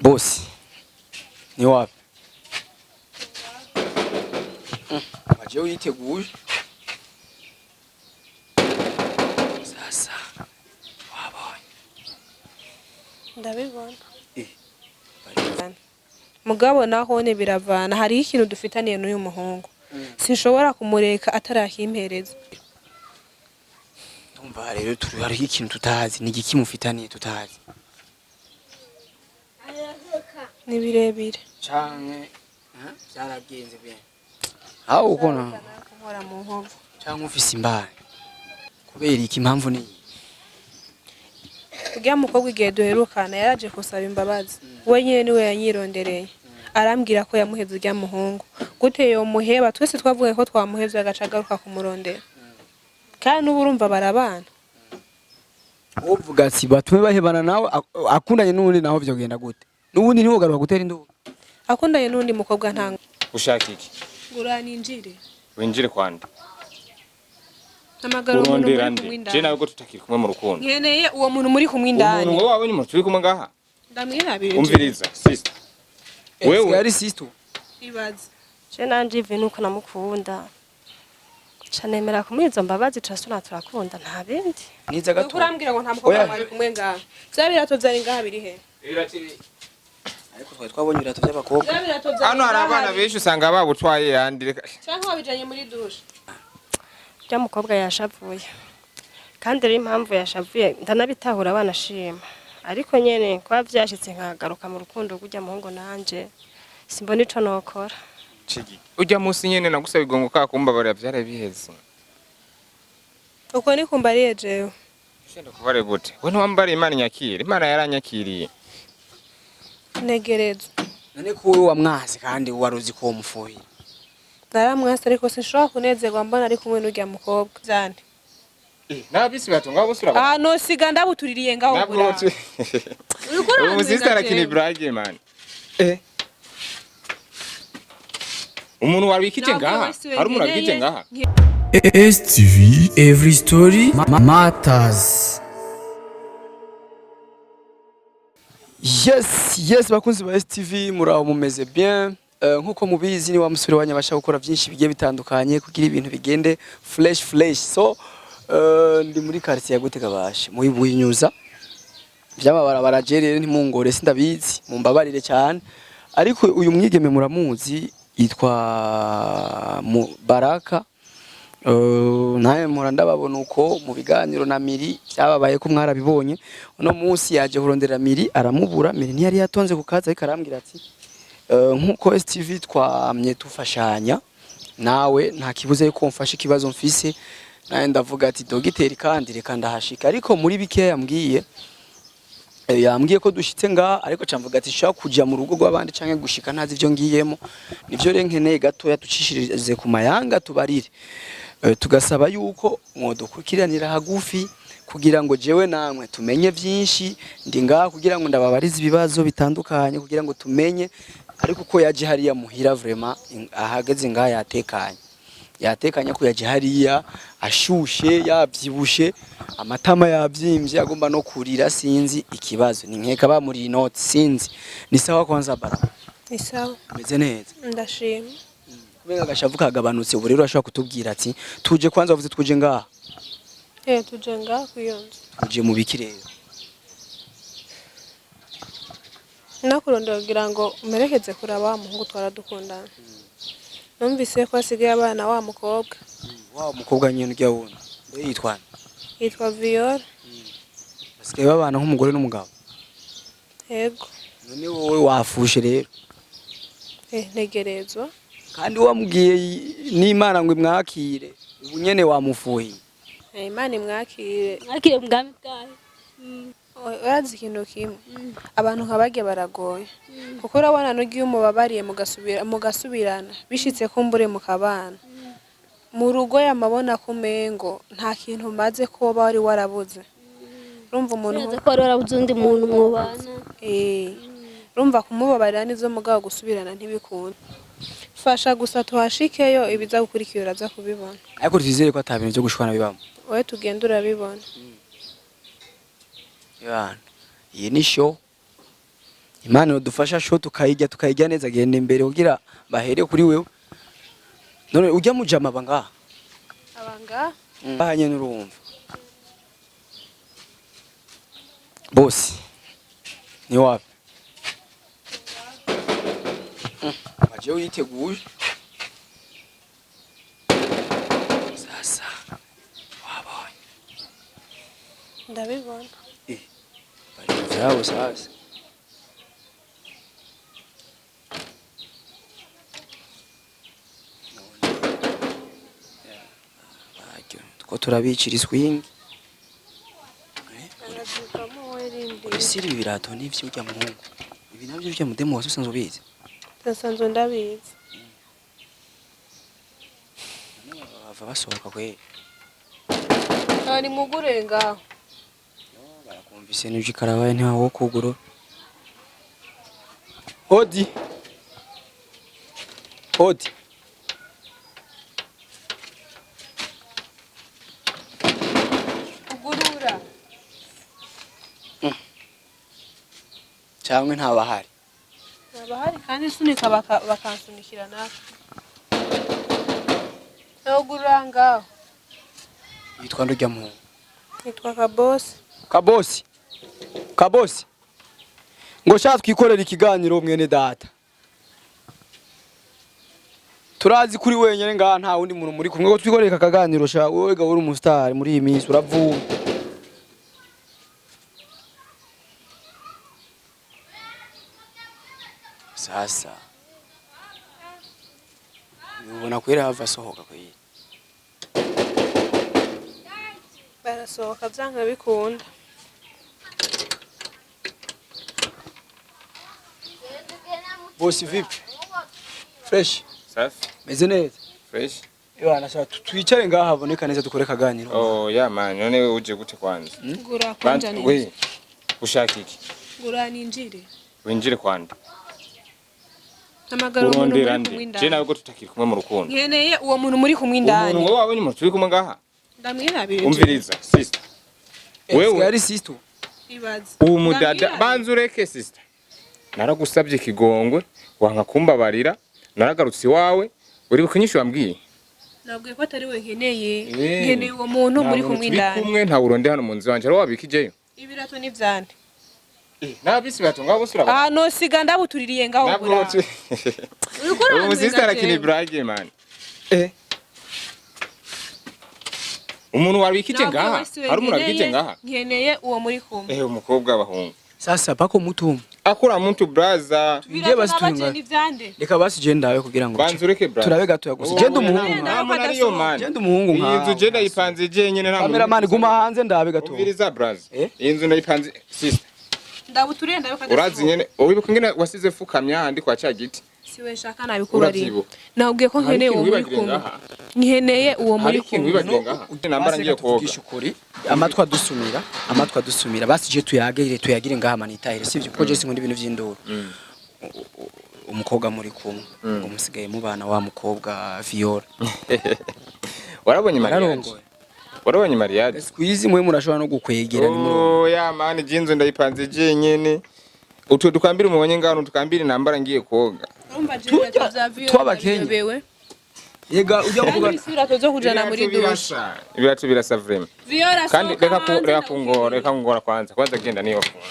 Bosi ni wapi? Waje uyiteguye sasa wabonye ndabibona mugabo naho ne biravana hari ikintu dufitaniye n'uyu muhungu sinshobora kumureka atarakimpereza ndumva rero turi hari ikintu tutazi ni igiki mufitaniye tutazi ni birebire canke byaragenze bien aho ukona nkora mu nkovu canke ufise imbanyi kubera iki impamvu ni ujya mukobwa igihe duherukana yaraje kusaba imbabazi we nyene niwe yanyirondereye arambwira ko yamuheze ujya muhungu gute yo muheba twese twavuye ko twamuheze agaca agaruka kumurondera kandi ubu urumva barabana uvuga ati batume bahebana nawe akundanye n'undi naho byo genda gute n'ubundi niho garuka gutera induru akundanye n'undi mukobwa ntanga ushaka iki uraninjire winjire kwande amagaro umuntu muri kumwinda je nawe ko tutakiri kumwe mu rukundo nkeneye uwo muntu muri kumwindani umuntu wowe wabonye turi kumwe ngaha ndamwirabire umviriza sister wewe yari sister ibaze je nanje ive nuko namukunda canemera kumwizo mbabazi trasuna turakunda nta bindi niza gato urambwira ngo nta mukobwa mwari kumwe ngaha byabirato zari ngaha biri he ariko twari twabonye birato by'abakobwa hano hari abana benshi usanga babutwaye yandi cyangwa wabijanye muri douche rya mukobwa yashavuye kandi rero impamvu yashavuye ndanabitahura abana shima ariko nyene kwa vyashitse nkagaruka mu rukundo rw'ujya muhungu nanje simbona ico nokora cigi ujya musi nyene nagusaba igongo ka kumbabarira byare biheze uko ni kumbariye jewe shenda kubare gute we ntwambare imana nyakire imana yaranyakiriye negerezo none ko wowe wamwazi kandi waruzi ko mufuhi naramwase ariko sinshobora kunezerwa mbona ari kumwe n'ujya mukobwa byane nabisi batunga busura ah no siga ndabutuririye ngaho bura ubu sister akini brage man umuntu wari wikije ngaha ari umuntu wari wikije ngaha STV every story matters. Yes bakunzi ba STV muraho mumeze bien nkuko mubizi ni wa musore wanyabasha gukora byinshi bigiye bitandukanye kugira ibintu bigende fresh so ndi muri quartier ya Gutega bashi mu Buhinyuza by'amabarabara jerere ntimungore sindabizi mumbabarire cyane ariko uyu mwigeme muramuzi yitwa Baraka naye ndababona uko mu biganiro na Miri byababaye ko mwarabibonye uno munsi yaje kurondera Miri aramubura Miri ntiyari yatonze ku kaza ariko arambwira ati nkuko STV twamye tufashanya nawe nta kibuze yuko mfashe ikibazo mfise naye ndavuga ati dogiteri kandi reka ndahashika ariko muri bike yambwiye ko dushitse nga ariko camvuga ati shaka kuja mu rugo rw'abandi canke gushika ntazi ivyo ngiyemo nivyo renkeneye gato yatucishirize ku mayanga tubarire tugasaba yuko mwodukukiranira hagufi kugira ngo jewe namwe tumenye byinshi ndi ngaha kugira ngo ndababarize ibibazo bitandukanye kugira ngo tumenye ariko ko yaje hariya muhira vraiment ahageze ngaha yatekanye ko yaje hariya ashushe yabyibushe amatama yabyimbye agomba no kurira sinzi ikibazo ni nkeka ba muri note sinzi ni sawa kwanza Baraka ni sawa meze neza ndashima kubera gashavu kagabanutse ubu rero ashaka kutubwira ati tuje kwanza wavuze tuje ngaha tuje ngaha kuyonza tuje mu bikirero nakurondera kugira ngo umerekeze kuraba muhungu twaradukundana numvise ko asigaye abana wa mukobwa nyine ujya wona yitwa Viola basigaye babana nk'umugore n'umugabo yego none wowe wafushe rero ntegerezwa kandi wamubwiye n'Imana ngo imwakire ubu nyene wamufuhiye Imana imwakire mugami bwayo urazi ikintu kimwe abantu nk'abage baragoye kuko urabona n'ugiye umubabariye mugasubirana bishitse ko mbure mukabana mu rugo yamabona kumengo nta kintu maze ko bari warabuze urumva umuntu ko ari warabuze undi muntu mwubana urumva kumubabarira nizo mugabo gusubirana ntibikunda fasha gusa tuhashikeyo ibiza gukurikira uraza kubibona ariko twizere ko atabintu byo gushwana bibamo wowe tugenda urabibona yana iyi ni show Imana dufasha sho tukayijya neza genda imbere kugira bahere kuri wewe. None ujya mujama banga? Abanga? Bahanye n'urumva. Boss. Ni wapi? Waje uyiteguye. Sasa. Wabonye. Ndabibona. Bari vyabo sasa. Ko turabicira iswingi. Arazukamo werindi. Isiri ibirato n'ivyo urya muhungu. Ibi navyo urya mudemo wase usanzwe ubizi. Nsanzwe ndabizi. Bava basohoka kwe. Ni mugure ngaho. Barakumvise n'ivyo karabaye ntawo kuguro. Odi. Odi. Ugurura. Cyangwa ntabahari. Nabahari kandi sunika bakansunikira nawe. Ugurura ngaho. Yitwa ndurya muhungu. Nitwa Kabosi. Kabosi. Kabosi. Ngo sha twikorera ikiganiro mwene data. Turazi kuri wenyene ngaha nta wundi muntu muri kumwe ko twikorera akaganiro sha wowe ga uri umustar muri iyi minsi uravuga. Sasa. Ubona kwera hava sohoka kwe. Barasohoka byanka bikunda. Bosi vipi? Fresh. Safi. Meze neza. Fresh. Yohana sha twicare ngaha haboneka neza dukore kaganiro. Oh ya man, none wewe uje gute kwanza? Gura kwanja ni. We. Ushaka iki? Gura ninjire. Winjire kwanda. Namagara umuntu muri Je kumwindani. nawe ko tutakiri kumwe mu rukundo. Nkeneye uwo muntu muri kumwindani. Umuntu wowe wabonye umuntu turi kumwe ngaha? Ndamwira bibiri. Umviriza, sister. Wewe ari sister. Ibaze. Uwo mudada banza ureke sister. Naragusabye ikigongwe, wanga kumbabarira, naragarutse iwawe, uri kunyishu wambwiye. Nabwiye ko atari we nkeneye. Nkeneye uwo muntu muri kumwindani. Turi kumwe nta uronde hano mu nzu wanje, ari wabikijeyo. Ibirato n'ivyande. Nabisi batunga busura. No siga ndabutuririye ngaho gura. Ubu sister arakini brage man. Umuntu wabikije ngaha, ari umuntu wabikije ngaha. Nkeneye uwo muri kumwe. Umukobwa abahungu. Sasa pako mutumu. Akura muntu braza. Bije basitunga. Reka basije ndawe kugira ngo. Banzureke braza. Turabe gato yaguze. Genda umuhungu. Namuna ariyo man. Genda umuhungu nka. Inzu je ndayipanze je nyene nta. Cameraman guma hanze ndabe gato. Umviriza braza. Inzu ndayipanze sister. Ndabuturiye ndabe kadasa. Urazi nyene wibuka ngene wasize fukamya handi kwa ca giti. Siwe shaka nabikubari. Nabwiye ko nkeneye uwo muri kumwe. Nkeneye uwo muri kumwe. Nambara ngiye koga. Amatwa dusumira basije tuyagire ngaha manitahire sivyo ko je sinkundi ibintu vy'induru. Umukobwa muri kumwe ngo musigaye mubana wa mukobwa Viola. Warabonye mariage? Warabonye mariage? Squeeze mwe murashobora no gukwegera ni muri. Oh ya man jinzo ndayipanze je nyene. Utwo dukambira umubonye ngano tukambira nambara ngiye koga. Urumva je bya Viola. Twabakenya. Yega ujya kuvuga ibirato zo kujana muri dushe. Ibirato birasa vraiment. Viola kandi reka kungora kwanza genda niyo kwa.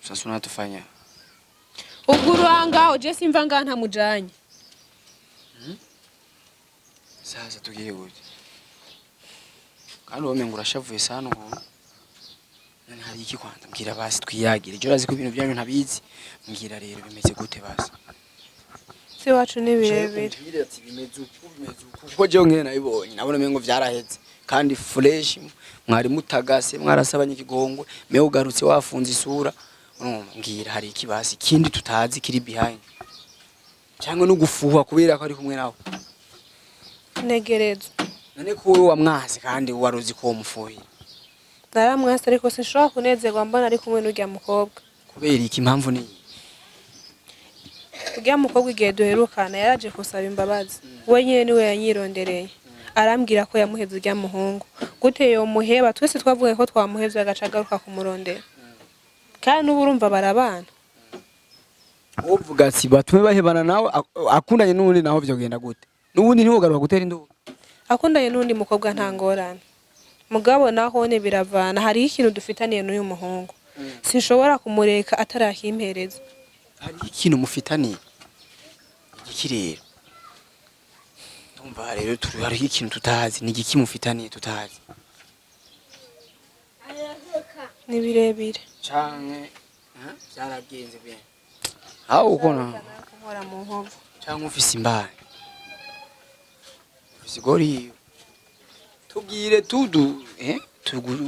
Sasa unatufanya. Uguranga oje simva nga nta mujanye. Sasa tugiye gute. Kandi wome ngurashavuye sana ubu. None hari iki kwanda mbwira basi twiyagire. Je urazi ko ibintu byanyu ntabizi. Mbwira rero bimeze gute basi. Se wacu ni birebire. Bimeze uku. Kuko je ngene nabibonye. Nabona mengo vyaraheze. Kandi fresh mwari mutagase mwarasabanye ikigongwe. Me ugarutse wafunze isura. Mbwira hari iki basi kindi tutazi kiri behind. Cyangwa no gufuha kubera ko ari kumwe nawe. Negerezo. None ko wowe wamwazi kandi waruzi ko umufuhi. Naramwase ariko sinshobora kunezerwa mbona ari kumwe n'urya mukobwa. Kubera iki impamvu ni? Urya mukobwa igihe duherukana yaraje kusaba imbabazi. We nyene niwe yanyirondereye. Arambwira ko yamuhevye urya muhungu. Gute yo muheba twese twavuye ko twamuhevye agaca agaruka kumurondera. kandi ubu urumva barabana. uvuga ati batume bahebana nawe akundanye n'undi naho vyogenda gute n'ubundi niho garuka gutera induru Akundanye n'undi mukobwa nta ngorane. Mugabo naho ne biravana hari ikintu dufitaniye n'uyu muhungu. Sinshobora kumureka atarakimpereza. hari ikintu mufitaniye iki rero ndumva rero turi hari ikintu tutazi ni igiki mufitaniye tutazi Ni birebire. canke byaragenze bien aho ukona Kuhora mu nkovu. canke ufise imbanyi Sigori tubwire tudu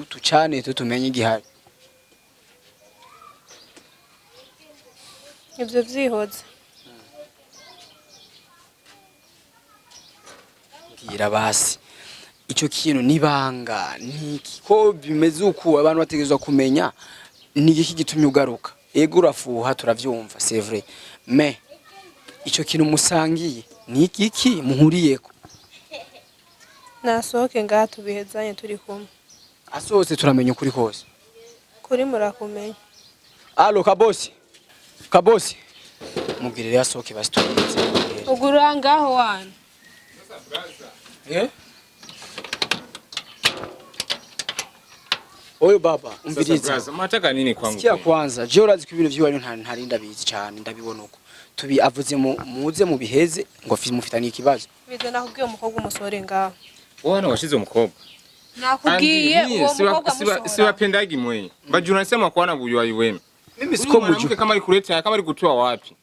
tucane tumenye igihari Ibyo vyihoze. ngira basi ico kintu nibanga niki ko bimeze uko abantu bategezwa kumenya ni iki gitumye ugaruka ego urafuha turavyumva c'est vrai mais ico kintu musangiye ni iki muhuriyeko Nasohoke ngaha tubihezanye turi kumwe. asohotse turamenya ukuri kose Kuri murakumenya. allo kabosi mubwire rero asohoke basi tubize Ugura ngaho wana. Oyo baba umviriza Mataka nini kwangu? sikia kwanza je urazi ko ibintu vy'iwanyu ntarinda bizi cyane ndabibona uko tubi avuze muze mu biheze ngo mufitaniye ikibazo Bize nakubwiye umukobwa umusore ngaho. Wana washize umukobwa. Nakubwiye uwo mukobwa musohora. Siwapendagi mwenye. Bajuna nasema kuana buyu waiweme. mimi siko muju Kama alikuleta kama alikutoa wapi?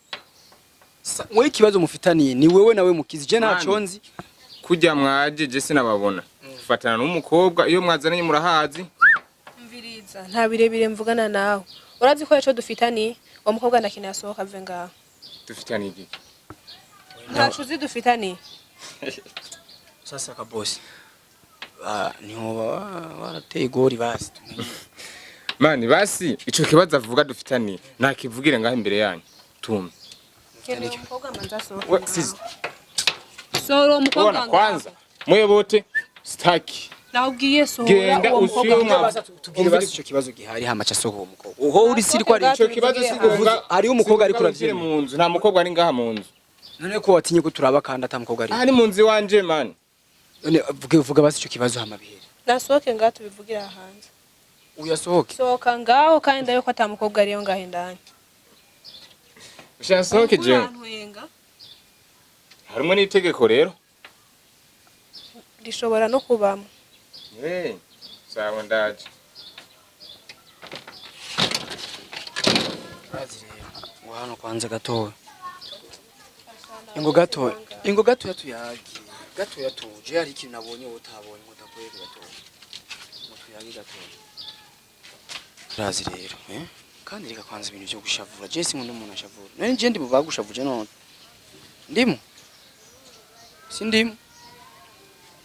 wewe ikibazo mufitaniye ni wewe nawe mukizi je ntaco nzi Kujya mwaje je sinababona. Fatana n'umukobwa iyo mwazananye murahazi. Mviriza nta birebire mvugana nawe. Urazi ko ico dufitaniye uwo mukobwa nakina yasohoka ave ngaho. Dufitani iki? Ntacu uzi dufitaniye. sasa kabosi niho warateye gori basi tumenye Mani basi ico kibazo avuga dufitani nakivugire ngaho imbere yanyu. Tume. Kene umukobwa manza sohoka. We sizi. Soro umukobwa Bona kwanza mwe bote staki. Nakubwiye sohora Genda uwo usiyo mukobwa. mwa tubwire basi ico kibazo gihari hama cha soho umukobwa uho uri siri ko ari ico kibazo sikuvuga ari umukobwa ari kuravye mu nzu nta mukobwa ari ngaha mu nzu. none ko watinye ko turaba kandi atamukobwa ari Ari mu nzu wanje man. none vuga basi ico kibazo hama bihere Nasohoke ngaho tubivugira hanze. uyasohoke Sohoka ngaho kandi ndayo ko atamukobwa ariyo ngaho indani. Ushasohoke je. Harimo n'itegeko rero. Rishobora no kubamo. Sawa ndaje. ngo hano kwanza gatoya ingo gatoya tuyagi gatoya tuje hari ikintu nabonye utabonye utakoye gatoya ngo tuyagi gatoya razi rero kandi reka kwanza ibintu byo gushavura je si nkunda umuntu ashavura none je ndi buvaga gushavuje none ndimo sindimo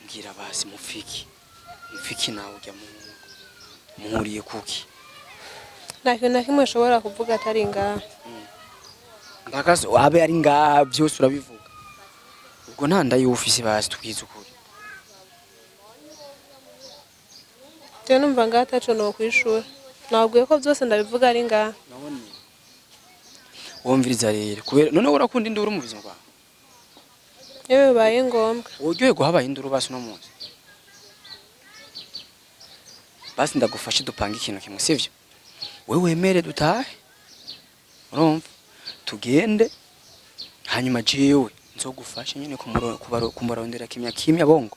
ngira basi mufiki nawe ujya muhuriye kuki Nta kintu na kimwe ushobora kuvuga atari ngaha. ndakazo wabe ari ngaha byose urabivuga ubwo ntanda y'ufisi basi tubwize ukuri Je numva ngaha ataco no kwishura. Nabwiye ko byose ndabivuga ari ngaha. none wumviriza rero kubera none urakunda induru mu buzima bwawe Yewe bibaye ngombwa. uryohe guhabaye induru basi no munsi basi ndagufashe dupanga ikintu kimwe sivyo wewe wemere dutahe urumva tugende hanyuma jewe nzogufasha nyene kumurondera kimya bongo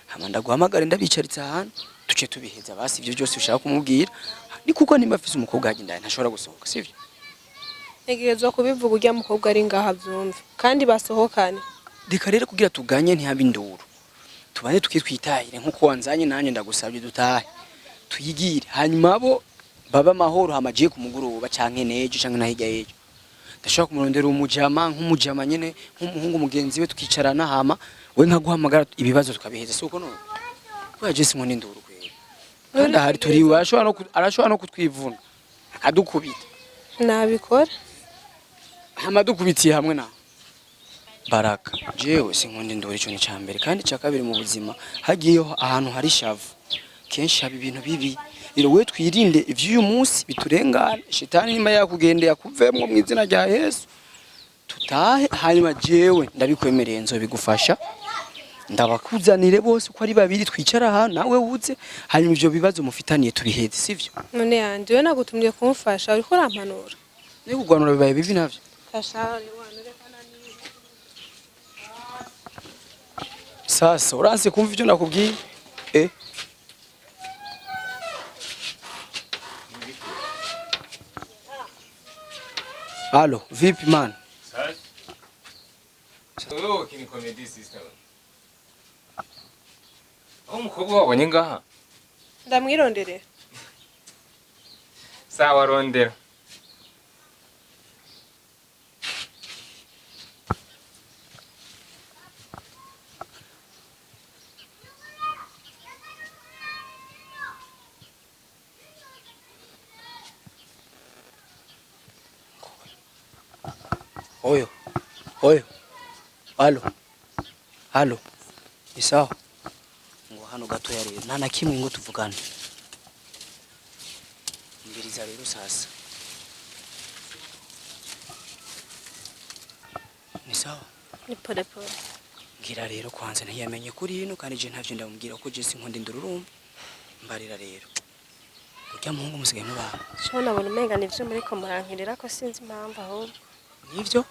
hama ndaguhamagara ndabicaritse ahantu tuce tubiheza basi ivyo byose ushaka kumubwira ni kuko nimba afise umukobwa yagendaye ntashobora gusohoka sivyo Ntegerezwa kubivuga urya mukobwa ari ngaha byumve kandi basohokane. reka rero kugira tuganye ntihabe induru tubane tukitwitahire nkuko wanzanye nanje ndagusabye dutahe tuyigire hanyuma bo baba mahoro hamajiye kumugoroba canke nejo canke nahiga yejo ndashaka kumurondera nk'umujama nyene nk'umuhungu mugenzi we tukicarana hama we nkaguhamagara ibibazo tukabiheza suko none kwa Jesse nkone nduru kwera kandi hari turi arashobora no kutwivuna akadukubita Nabikora. hama dukubitiye hamwe na Baraka jewe sinkunda nduru ico ni cambere kandi ca kabiri mu buzima hagiyeho ahantu hari shavu kenshi haba ibintu bibi rero we twirinde ivy'uyu munsi biturengana shitani nyuma yakugendeye akuvemwo mu izina rya Yesu tutahe hanyuma jewe ndabikwemereye nzobigufasha ndabakuzanire bose uko ari babiri twicara aha nawe wuze hanyuma ivyo bibazo mufitaniye tubiheze sivyo none yanje we nagutumye kumfasha uriko urampanura ni kugwanura bibaye bibi navyo kashari wanure kanani sasa uranse kumva ivyo nakubwiye Allo, vipi man? Wewe kini comedy sister. Umukobwa wabonye ngaha? ndamwirondere Sawa rondera. Oyo. Allo. Isawa. Ngo hano gato ya rero nana kimwe ngo tuvugane. Mbiriza rero sasa. Ni sawa. Ni pole pole. Ngira rero kwanza ntiyamenye kuri hino kandi je ntavyo ndamubwira ko je sinkonde ndururumba. Mbarira rero. Urya muhungu musigaye mubana. Sho nabona umenga nivyo muri ko murankirira ko sinzi impamvu ahubwo. Nivyo?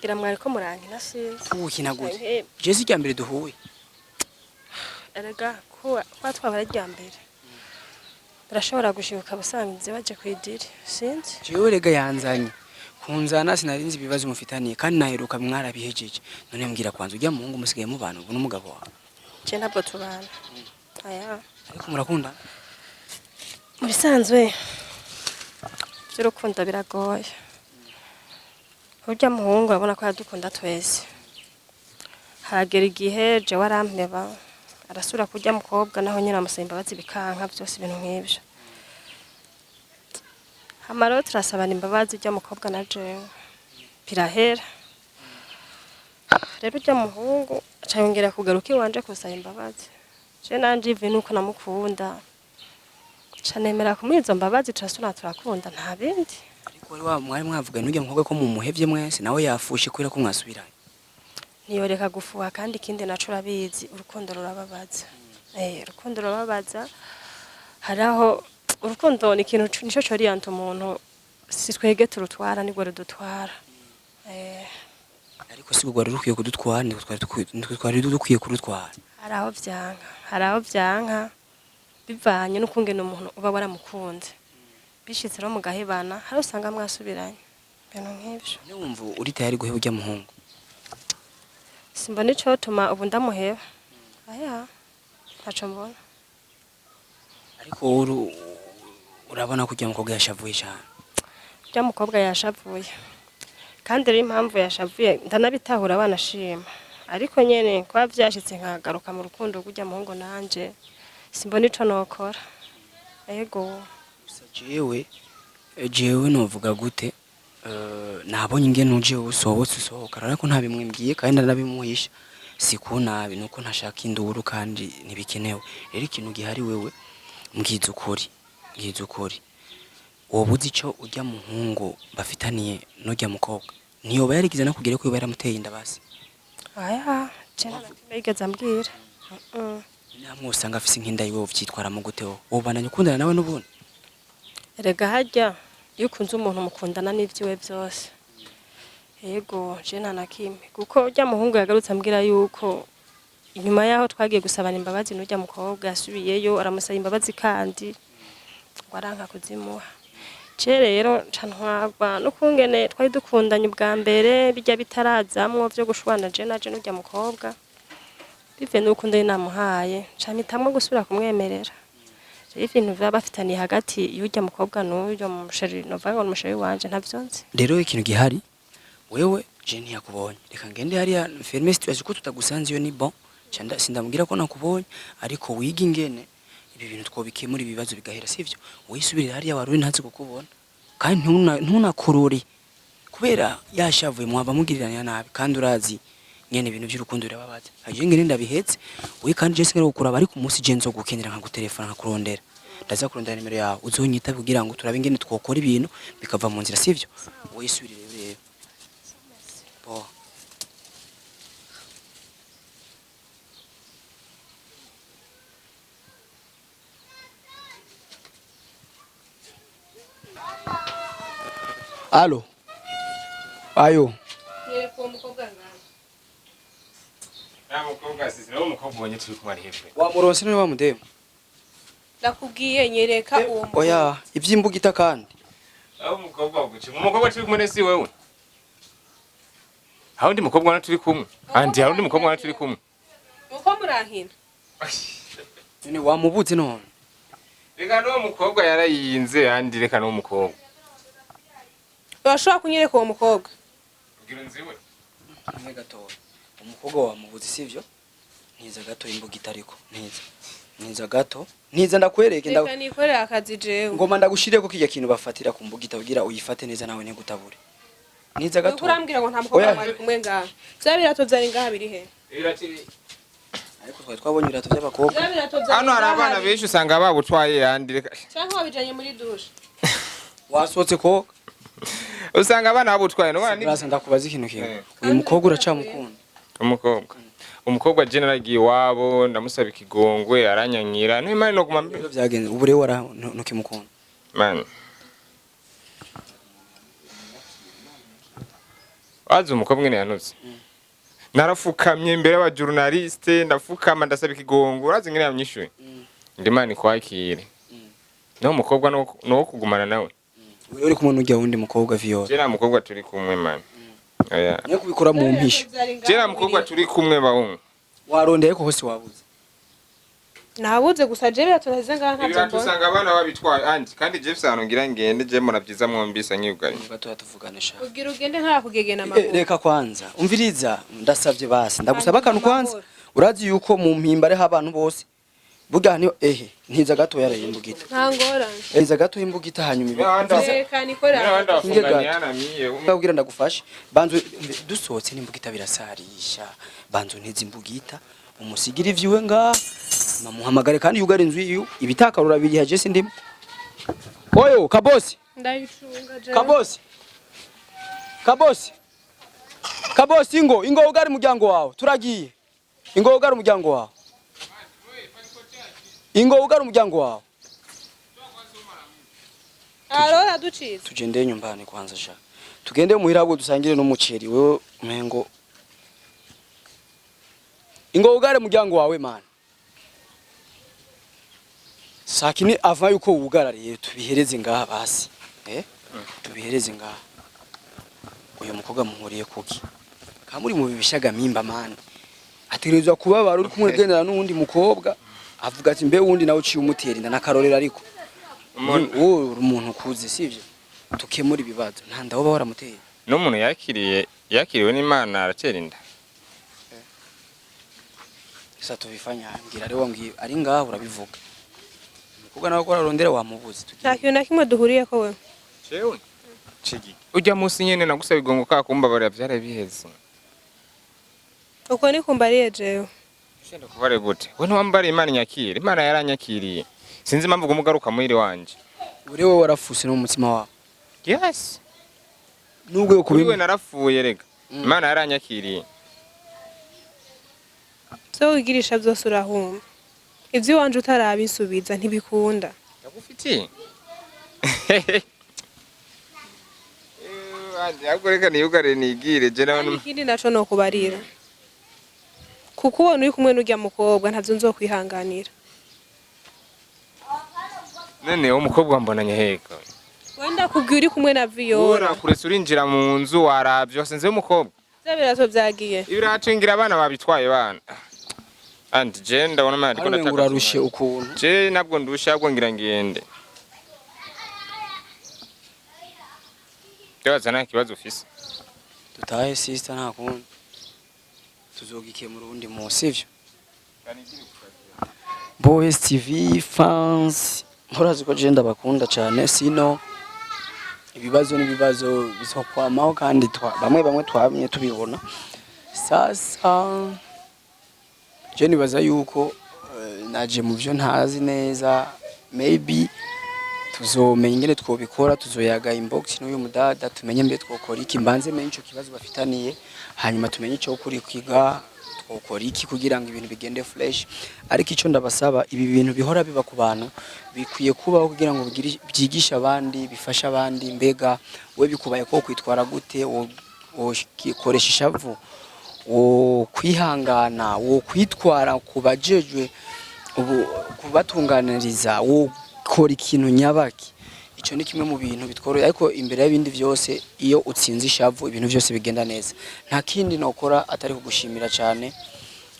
Gira mwari ko murankira sinzi. Kuwukina gute? Je si ryambere duhuye. Erega kuwa twabara ryambere. Barashobora gushibuka basangize baje kwidiri sinzi. Jewe rega yanzanye. Kunzana sinarinzi ibibazo mufitaniye kandi naheruka mwarabihejeje. None mbwira kwanza urya muhungu musigaye mubana ubu n'umugabo wawe. Je ntabwo tubana. Aya. Ariko murakunda? Mubisanzwe by'urukundo biragoye. Urya muhungu urabona ko yadukunda twese. Haragera igihe je warampeba arasura kurya mukobwa naho nyina amusemba bazi bikanka byose ibintu nk'ibyo. Hamaro turasabana imbabazi urya mukobwa na jewe. Birahera. Rero urya muhungu acayongera kugaruka iwanje kusaba imbabazi. Je nanje ivi nuko namukunda. Canemera kumwizo mbabazi turasura turakunda nta bindi. Ariko wari mwari mwavugana n'urya mukobwa ko mumuhevye mwese nawe yafushe kubera ko mwasubiranye. Niyoreka gufuha kandi ikindi naco urabizi urukundo rurababaza. Urukundo rurababaza. Haraho urukundo ni ikintu nico coriyanta umuntu si twege turutwara nibwo rudutwara. Ariko si gugwa rukwiye kudutwara twari dukwiye kurutwara. Haraho vyanka bivanye n'ukungene umuntu uba waramukunze. Bishitse ro mugahebana hari usanga mwasubiranye. Bintu nk'ibyo. Numva uri tayari guheba urya muhungu. Simba nico tuma ubu ndamuheba. Aya. Ntaco mbona. Ariko urabona ko urya mukobwa yashavuye cyane. Urya mukobwa yashavuye. Kandi rero impamvu yashavuye ndanabitahura banashima. Ariko nyene kwa vyashitse nkagaruka mu rukundo rw'urya muhungu nanje. Simbona ico nokora. Ego. Jewe novuga gute nabonye ingene uje usohoka ariko ntabimwimbwiye kandi narabimuhisha sikunabi nuko ntashaka induru kandi nibikenewe rero ikintu gihari wewe mbwiza ukuri wobuze ico urya muhungu bafitaniye n'urya mukobwa niyo bayarigize nakugire ko yaramuteye inda basi aya cyane ntigeze ambwira namwe usanga afise inkinda yiwe uvyitwara mu gute wobananye ukundana nawe n'ubundi erega hajya iyo ukunze umuntu mukundana n'ivyiwe byose yego je nanakimwe kuko urya muhungu yagarutse ambwira yuko inyuma yaho twagiye gusabana imbabazi n'urya mukobwa yasubiyeyo aramusaba imbabazi kandi waranka kuzimuha rero ntwagwa n'ukungene twari dukundanye ubwa mbere bijya bitarazamwo byo gushwana je naje n'urya mukobwa bive n'urukundo namuhaye ncamitamwe gusubira kumwemerera ibintu byaba bafitaniye hagati y'urya mukobwa n'uyo musheri novanga umusheri wanje ntavyonze rero ikintu gihari wewe je ntiyakubonye reka ngende hariya ferme situation ko tutagusanze yo ni bon cyanda sindamubwira ko nakubonye ariko wiga ingene ibi bintu twobikemura ibibazo bigahera sivyo wisubirira hariya waruri ntazi kukubona kandi ntunakorore kubera yashavuye mwaba mugiriranya nabi kandi urazi nyene ibintu by'urukundo birababaza aje ngene ndabihetse we kandi je singera gukuraba ariko umunsi je nzo gukenera nka gutelefona nka kurondera ndaza kurondera nimero yawe uzonyita kugira ngo turabe ingene twokora ibintu bikava mu nzira sivyo wowe isubirire rero bo Allo ayo Yereka uwo mukobwa ngaho. Wamukobwa sisi nawe umukobwa ubonye turi kumara hepfo. wamuronse none wamudema Nakubwiye nyereka uwo mukobwa. oya ivyimbugita kandi Aho umukobwa waguci. Umukobwa turi kumwe si wewe. Aho ndi mukobwa na turi kumwe. Andi aho ndi mukobwa na turi kumwe. Uko murankina. none wamubuze none Reka no mukobwa yarayinze andi reka no mukobwa. Urashobora kunyereka uwo mukobwa. Kugira nziwe. umwe gatoya umukobwa wamubuze sivyo ntiza gato imbugita ariko ntiza gato ntiza ndakwereke Reka nikorera akazi jewe. ngoma ndagushireko kijya kintu bafatira ku mbugita kugira uyifate neza nawe ntegutabure ntiza gato Nuko urambwira ngo nta mukobwa Oya. mwari kumwe ngaho. Vya birato vyari ngaha biri he? ariko twari twabonye ibirato by'abakobwa Vya birato vyari Hano hari abana ngaha. benshi usanga babutwaye andi reka. Canke wabijanye muri dushe. wasohotse koga Usanga abana babutwaye no ni Burasa ndakubaza ikintu kimwe uyu mukobwa uracamukunda umukobwa. Umukobwa je naragiye wabo ndamusaba ikigongwe aranyanyira. No imana no kumambe. ibyo byagenze ubu rero wara ntukimukunda Man. Wazi umukobwa nyene yanutse. Narafukamye imbere y'aba journaliste ndafukama ndasaba ikigongwe urazi ngene yamyishuye. Ndimana kwakire. No umukobwa no kugumana nawe. uri kumwe n'ujya wundi mukobwa Viola Je na mukobwa turi kumwe man. Oya. niyo kubikora mu mpisho Je na mukobwa turi kumwe bahungu. warondeye ko hose wabuze Nabuze gusa je birato naheze ngaha ntavyo Ibira mbona. tusanga abana babitwaye andi kandi Jeff ngira ngende je muravyiza mwombisa nyibwari. gato tuvugane sha Ugira ugende ntarakugegena amaguru. reka kwanza umviriza ndasavye basi ndagusaba akantu kwanza urazi yuko mu mpimba ari abantu bose burya ni ntiza gato yarayimbugita Nta ngorane. ntiza gato imbugita hanyuma ibi Reka nikorera akazi. ndabwira ndagufashe banzo dusohotse n'imbugita birasarisha banzo ntizi imbugita umusigira ivyiwe nga mamuhamagare kandi yugara inzu yiyu ibitakarura biri haje sindimo oyo kabosi Ndayicunga je. kabosi ingo ugari muryango wawe turagiye ingo ugari muryango wawe Arora ducize. tugende nyumbani kwanza sha tugende muhirabwo dusangire n'umuceri wewe umengo ingo ugare muryango wawe man sakini ava yuko wugarariye tubihereze ngaha basi tubihereze ngaha uyu mukobwa muhuriye kuki kamuri mu bibishaga mimba man ategerezwa kubabara uri kumwe gendana n'uwundi mukobwa avuga ati mbe wundi nawe uciye umutera inda nakarorera ariko umuntu kuze sivyo tukemura ibibazo nta ndaho baramuteye No muntu yakiriwe n'Imana aratera inda. Sasa tubifanya ngira rero ngi ari ngaho urabivuga umukobwa nawe ko ararondera wamubuze Nta kintu na kimwe duhuriye ko wewe. Cewe. Cigi. Ujya munsi nyene nagusaba igongo ka kumbabarira vyara biheze. Uko ni kumbariye jewe. Shenda kuvare gute. We ntiwambara Imana nyakire. Imana yaranyakiriye. Sinzi impamvu gumugaruka muhiri wanje. uri wowe warafuse no mu mutima wawe Yes. nubwo yo Kuri we kubi narafuye rega. Imana yaranyakiriye. So wigirisha byose urahumba. Ivyo wanje utarabisubiza ntibikunda. Yagufitiye. Ahubwo reka niyugare nigire je nawe Ikindi naco no kubarira. Kuko ubona uri kumwe n'urya mukobwa ntavyo nzokwihanganira. none umukobwa mbonanye heka. Wenda kubwira uri kumwe na Viola. Ora kurese urinjira mu nzu waravye wasenze umukobwa. Vya birato vyagiye. Ibiracingira abana babitwaye bana. Andi je ndabona mari ko ariko urarushe ukuntu Je nabwo ndusha ahubwo ngira ngende. Yaza nta kibazo ufise. dutahe sister nta kundi tuzogikemura ubundi mu sivyo Boys TV fans murazi ko je ndabakunda cyane sino ibibazo n'ibibazo bizokwamaho kandi bamwe twamye tubibona sasa je nibaza yuko naje mu byo ntazi neza maybe tuzomenya ingene twobikora, tuzoyaga inbox n'uyu mudada tumenye mbe twokora iki, mbanze menye ico kibazo bafitaniye, hanyuma tumenye ico kuri kwiga twokora iki kugira ngo ibintu bigende fresh. Ariko ico ndabasaba, ibi bintu bihora biba ku bantu bikwiye kubaho kugira ngo byigisha abandi, bifasha abandi. Mbega we bikubaye ko kwitwara gute, koresha ishavu, wo kwihangana, wo kwitwara kubajejwe ubu kubatunganiriza, wo kora ikintu nyabaki. Ico ni kimwe mu bintu bitworoye, ariko imbere y'ibindi byose iyo utsinze ishavu ibintu byose bigenda neza. Nta kindi nokora atari kugushimira cyane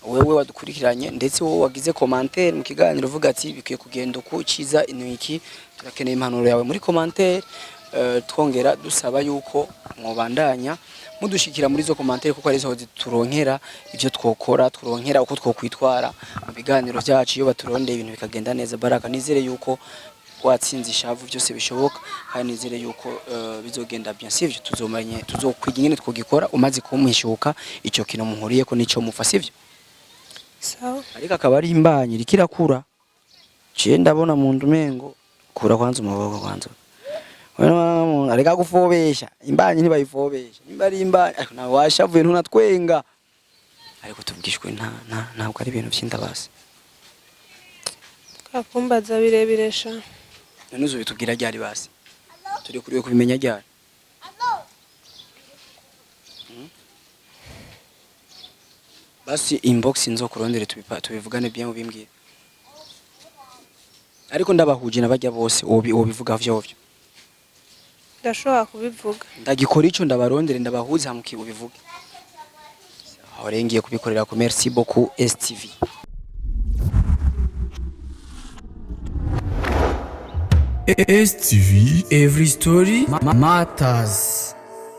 wewe wadukurikiranye, ndetse wowe wagize commentaire mu kiganiro uvuga ati bikwiye kugenda uko ciza inwiki. Turakeneye impanuro yawe muri commentaire, twongera dusaba yuko mwobandanya mudushikira muri zo commentaire, kuko arizo turonkera ivyo twokora, turonkera uko twokwitwara mu biganiro byacu. Iyo baturondeye ibintu bikagenda neza, Baraka, nizere yuko watsinze ishavu byose bishoboka, kandi nizere yuko bizogenda bien. Sivyo tuzokwiga ingene twogikora umaze kumwishuka ico kintu muhuriye ko nico mufa, sivyo? Sawa. Ariko akaba ari imbanyi rikirakura. Je ndabona mu ndumengo kura kwanza umuboko kwanza. Areka gufobesha imbanyi ntibayifobesha, nimba ari imbanyi ariko nawe washavuye ntunatwenga. Ariko tubwishwe ntabwo ari ibintu by'indabasi. Kakumbaza birebiresha. None uzo bitubwira ryari basi? Turi kuriwe kubimenya ryari? Basi inbox nzo kurondere tubivugane bien ubimbwira. Ariko ndabahuje nabajya bose ubivuga vyovyo. Ndashobora kubivuga. Ndagikora ico ndabarondere ndabahuza hamuki ubivuge. Aho rengiye kubikorera ku merci beaucoup STV. STV, every story matters.